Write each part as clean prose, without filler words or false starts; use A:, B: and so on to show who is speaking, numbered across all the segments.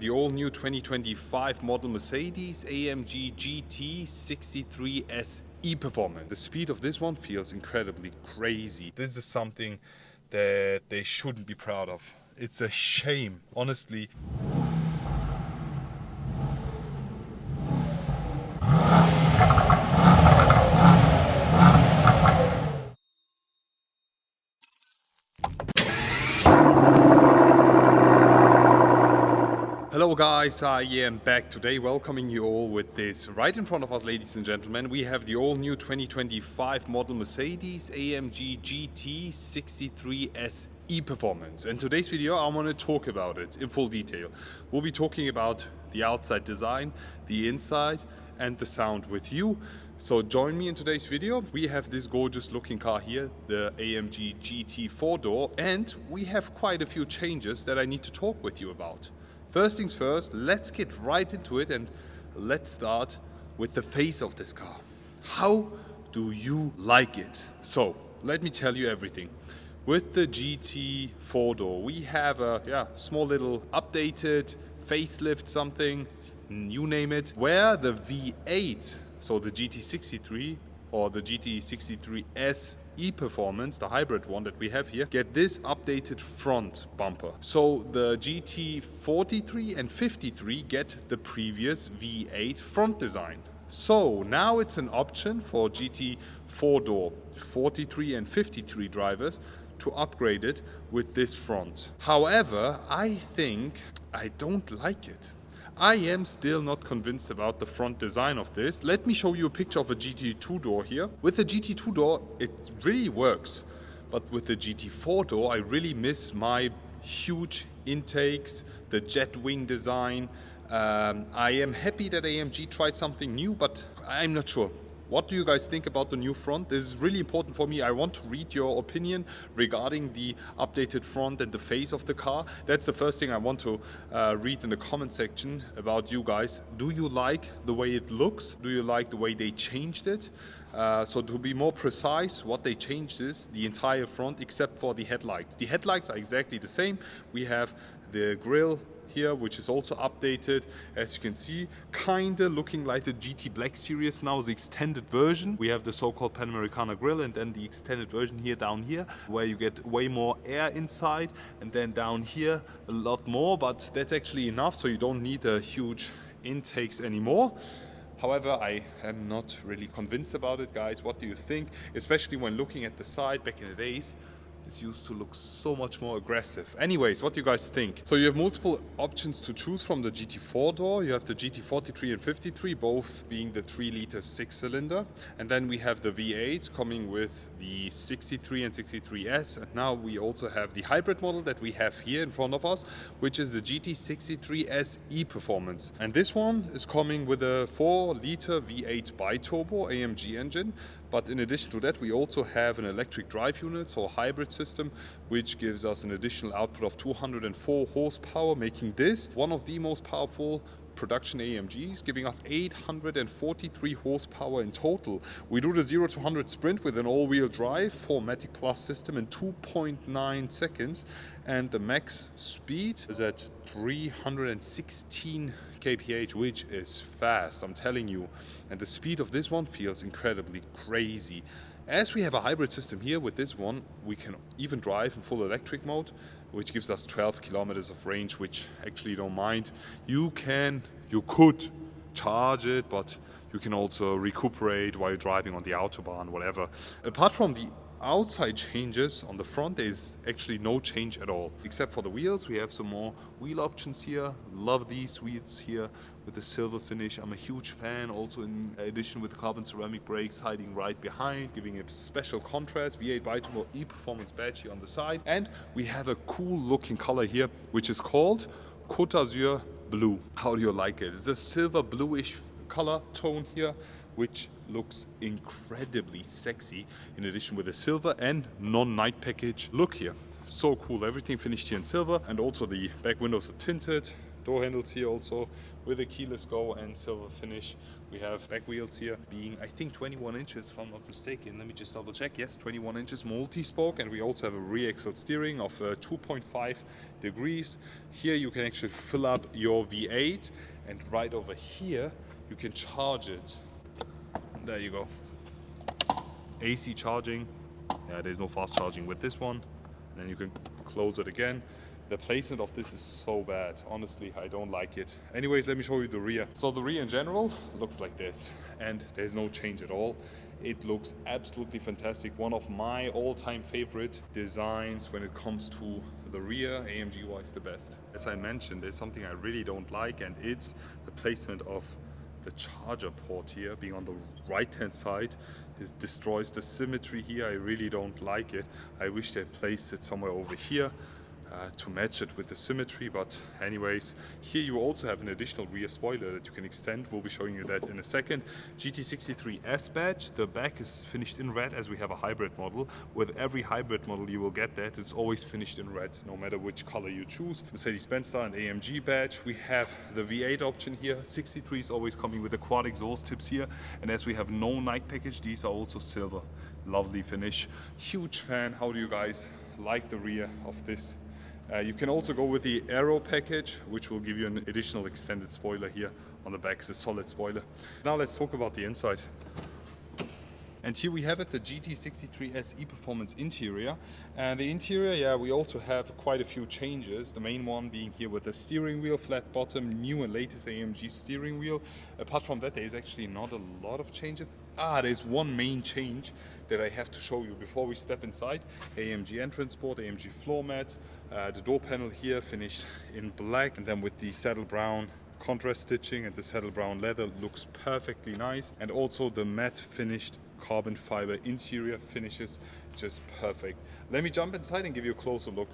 A: The all-new 2025 model Mercedes-AMG GT63 S E-Performance. The speed of this one feels incredibly crazy. This is something that they shouldn't be proud of. It's a shame, honestly. Hello guys, I am back today welcoming you all with this. Right in front of us, ladies and gentlemen, we have the all-new 2025 model Mercedes-AMG GT63 S E-Performance. In today's video I want to talk about it in full detail. We'll be talking about the outside design, the inside and the sound with you. So join me in today's video. We have this gorgeous looking car here, the AMG GT 4-door, and we have quite a few changes that I need to talk with you about. First things first, let's get right into it and let's start with the face of this car. How do you like it? So let me tell you everything. With the GT 4-door, we have a small little updated facelift, something, you name it, where the V8, so the GT63 or the GT63 S E-Performance, the hybrid one that we have here, get this updated front bumper. So the GT43 and 53 get the previous V8 front design. So now it's an option for GT 4-door 43 and 53 drivers to upgrade it with this front. However, I think I don't like it. I am still not convinced about the front design of this. Let me show you a picture of a GT2 door here. With the GT2 door, it really works. But with the GT4 door, I really miss my huge intakes, the jet wing design. I am happy that AMG tried something new, but I'm not sure. What do you guys think about the new front? This is really important for me. I want to read your opinion regarding the updated front and the face of the car. That's the first thing I want to read in the comment section about you guys. Do you like the way it looks? Do you like the way they changed it? So to be more precise, what they changed is the entire front except for the headlights. The headlights are exactly the same. We have the grille here, which is also updated, as you can see, kinda looking like the GT Black series now, the extended version. We have the so-called Panamericana grille and then the extended version here down here, where you get way more air inside, and then down here a lot more, but that's actually enough, so you don't need a huge intakes anymore. However, I am not really convinced about it, guys. What do you think? Especially when looking at the side back in the days, this used to look so much more aggressive. Anyways, what do you guys think? So you have multiple options to choose from the GT4 door. You have the GT43 and 53, both being the 3-liter 6-cylinder. And then we have the V8 coming with the 63 and 63S. And now we also have the hybrid model that we have here in front of us, which is the GT63 S E-Performance. And this one is coming with a 4-liter V8 biturbo AMG engine. But in addition to that, we also have an electric drive unit, so a hybrid system, which gives us an additional output of 204 horsepower, making this one of the most powerful production AMGs, giving us 843 horsepower in total. We do the 0 to 100 sprint with an all-wheel drive 4MATIC Plus system in 2.9 seconds, and the max speed is at 316 kph, which is fast, I'm telling you. And the speed of this one feels incredibly crazy. As we have a hybrid system here with this one, we can even drive in full electric mode, which gives us 12 kilometers of range, which actually don't mind. You could charge it, but you can also recuperate while you're driving on the Autobahn, whatever. Apart from the outside changes on the front, there is actually no change at all, except for the wheels. We have some more wheel options here. Love these wheels here with the silver finish. I'm a huge fan, also in addition with carbon ceramic brakes hiding right behind, giving a special contrast. V8 biturbo E-Performance badge here on the side, and we have a cool looking color here, which is called Côte d'Azur Blue. How do you like it? It's a silver bluish color tone here, which looks incredibly sexy, in addition with a silver and non-night package look here. So cool, everything finished here in silver, and also the back windows are tinted. door handles here also with a keyless go and silver finish. We have back wheels here being, I think, 21 inches if I'm not mistaken. Let me just double check. Yes, 21 inches multi-spoke, and we also have a rear axle steering of 2.5 degrees. Here you can actually fill up your V8, and right over here you can charge it. There you go. AC charging. Yeah, there's no fast charging with this one. And then you can close it again. The placement of this is so bad. Honestly, I don't like it. Anyways, let me show you the rear. So the rear in general looks like this, and there's no change at all. It looks absolutely fantastic. One of my all-time favorite designs when it comes to the rear, AMG wise the best. As I mentioned, there's something I really don't like, and it's the placement of the charger port here being on the right hand side. This destroys the symmetry here. I really don't like it. I wish they placed it somewhere over here to match it with the symmetry, but anyways, here you also have an additional rear spoiler that you can extend. We'll be showing you that in a second. GT63 S badge. The back is finished in red as we have a hybrid model. With every hybrid model you will get that. It's always finished in red, no matter which color you choose. Mercedes-Benz and AMG badge. We have the V8 option here. 63 is always coming with the quad exhaust tips here, and as we have no night package, these are also silver. Lovely finish. Huge fan. How do you guys like the rear of this? You can also go with the Aero package, which will give you an additional extended spoiler here on the back. It's a solid spoiler. Now let's talk about the inside. And here we have it, the GT63 S E-Performance interior. And the interior, yeah, we also have quite a few changes. The main one being here with the steering wheel, flat bottom, new and latest AMG steering wheel. Apart from that, there is actually not a lot of changes. There's one main change that I have to show you before we step inside. AMG entrance board, AMG floor mats, the door panel here finished in black, and then with the saddle brown contrast stitching and the saddle brown leather looks perfectly nice. And also the matte finished carbon fiber interior finishes just perfect. Let me jump inside and give you a closer look.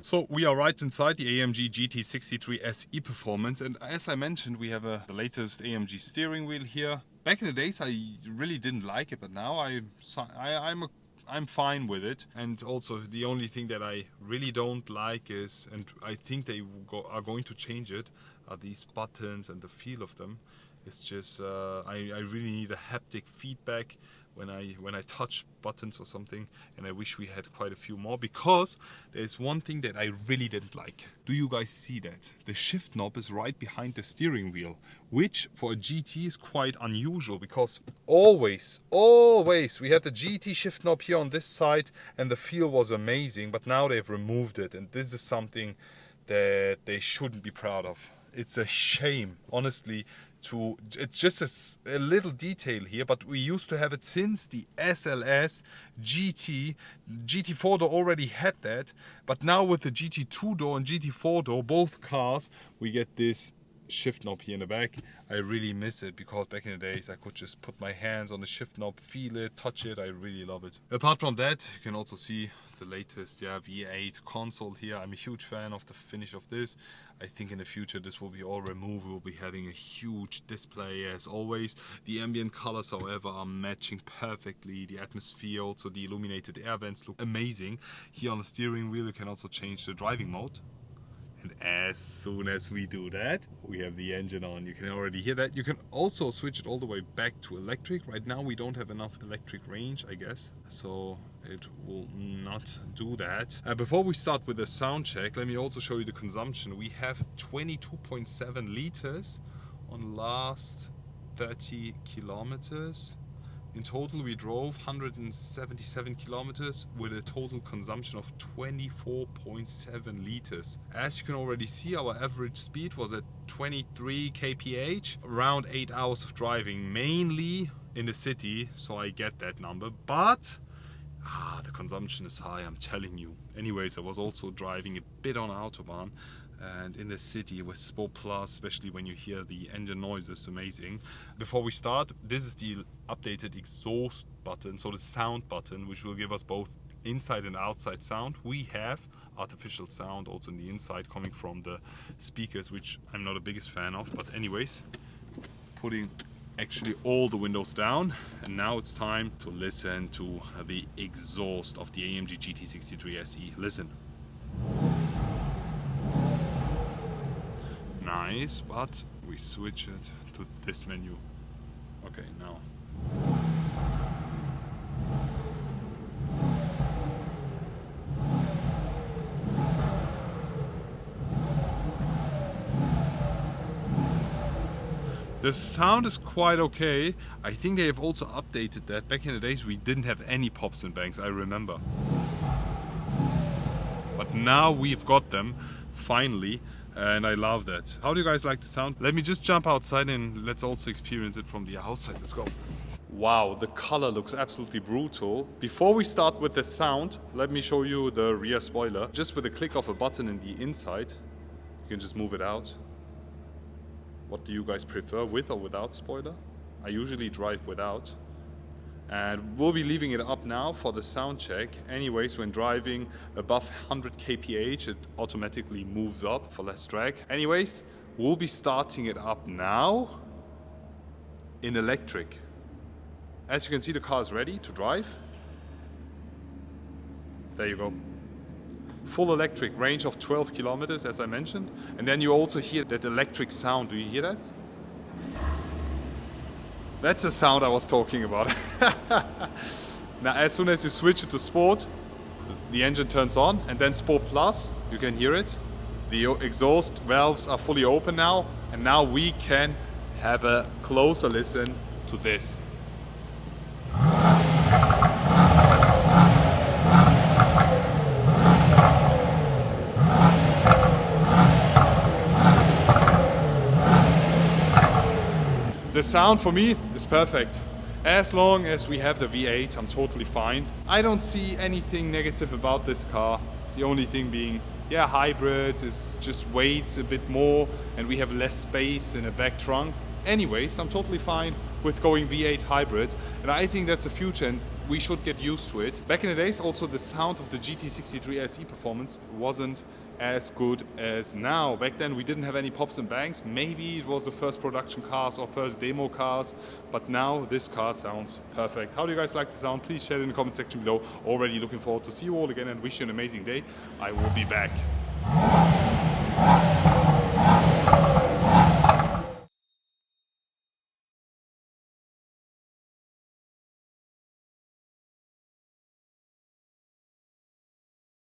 A: So we are right inside the AMG GT63 S E-Performance, and as I mentioned, we have the latest AMG steering wheel here. Back in the days I really didn't like it, but now I'm fine with it. And also the only thing that I really don't like is, and I think they are going to change it, are these buttons and the feel of them. It's just I really need a haptic feedback when I touch buttons or something, and I wish we had quite a few more, because there's one thing that I really didn't like. Do you guys see that? The shift knob is right behind the steering wheel, which for a GT is quite unusual, because always we had the GT shift knob here on this side and the feel was amazing, but now they've removed it, and this is something that they shouldn't be proud of. It's a shame, honestly. It's just a little detail here, but we used to have it since the SLS, GT 4 door already had that, but now with the GT 2 door and GT 4 door, both cars, we get this shift knob here in the back. I really miss it, because back in the days I could just put my hands on the shift knob, feel it, touch it. I really love it. Apart from that, you can also see the latest V8 console here. I'm a huge fan of the finish of this. I think in the future this will be all removed. We'll be having a huge display as always. The ambient colors, however, are matching perfectly. The atmosphere, also the illuminated air vents look amazing. Here on the steering wheel you can also change the driving mode. And as soon as we do that, we have the engine on. You can already hear that. You can also switch it all the way back to electric. Right now we don't have enough electric range, I guess, so it will not do that. Before we start with the sound check, let me also show you the consumption. We have 22.7 liters on last 30 kilometers. In total we drove 177 kilometers with a total consumption of 24.7 liters. As you can already see, our average speed was at 23 kph, around 8 hours of driving, mainly in the city, so I get that number, but the consumption is high, I'm telling you. Anyways, I was also driving a bit on Autobahn, and in the city with Sport Plus, especially when you hear the engine noise, is amazing. Before we start, this is the updated exhaust button, so the sound button, which will give us both inside and outside sound. We have artificial sound also in the inside coming from the speakers, which I'm not the biggest fan of, but anyways, putting actually all the windows down, and now it's time to listen to the exhaust of the AMG GT63 SE. Listen. nice, but we switch it to this menu. Okay, now. The sound is quite okay. I think they have also updated that. Back in the days we didn't have any pops and bangs, I remember. But now we've got them, finally, and I love that. How do you guys like the sound? Let me just jump outside and let's also experience it from the outside. Let's go. Wow, the color looks absolutely brutal. Before we start with the sound, let me show you the rear spoiler. Just with a click of a button in the inside, you can just move it out. What do you guys prefer, with or without spoiler? I usually drive without. And we'll be leaving it up now for the sound check. Anyways, when driving above 100 kph, it automatically moves up for less drag. Anyways, we'll be starting it up now in electric. As you can see, the car is ready to drive. There you go. Full electric, range of 12 kilometers, as I mentioned. And then you also hear that electric sound. Do you hear that? That's the sound I was talking about. Now, as soon as you switch it to Sport, the engine turns on, and then Sport Plus, you can hear it. The exhaust valves are fully open now, and now we can have a closer listen to this. The sound for me is perfect. As long as we have the V8, I'm totally fine. I don't see anything negative about this car. The only thing being, yeah, hybrid is just weighs a bit more and we have less space in a back trunk. Anyways, I'm totally fine with going V8 hybrid, and I think that's a future and we should get used to it. Back in the days, also the sound of the GT63 S E-Performance wasn't as good as now. Back then we didn't have any pops and bangs. Maybe it was the first production cars or first demo cars, but now this car sounds perfect. How do you guys like the sound? Please share it in the comment section below. Already looking forward to see you all again and wish you an amazing day. I will be back.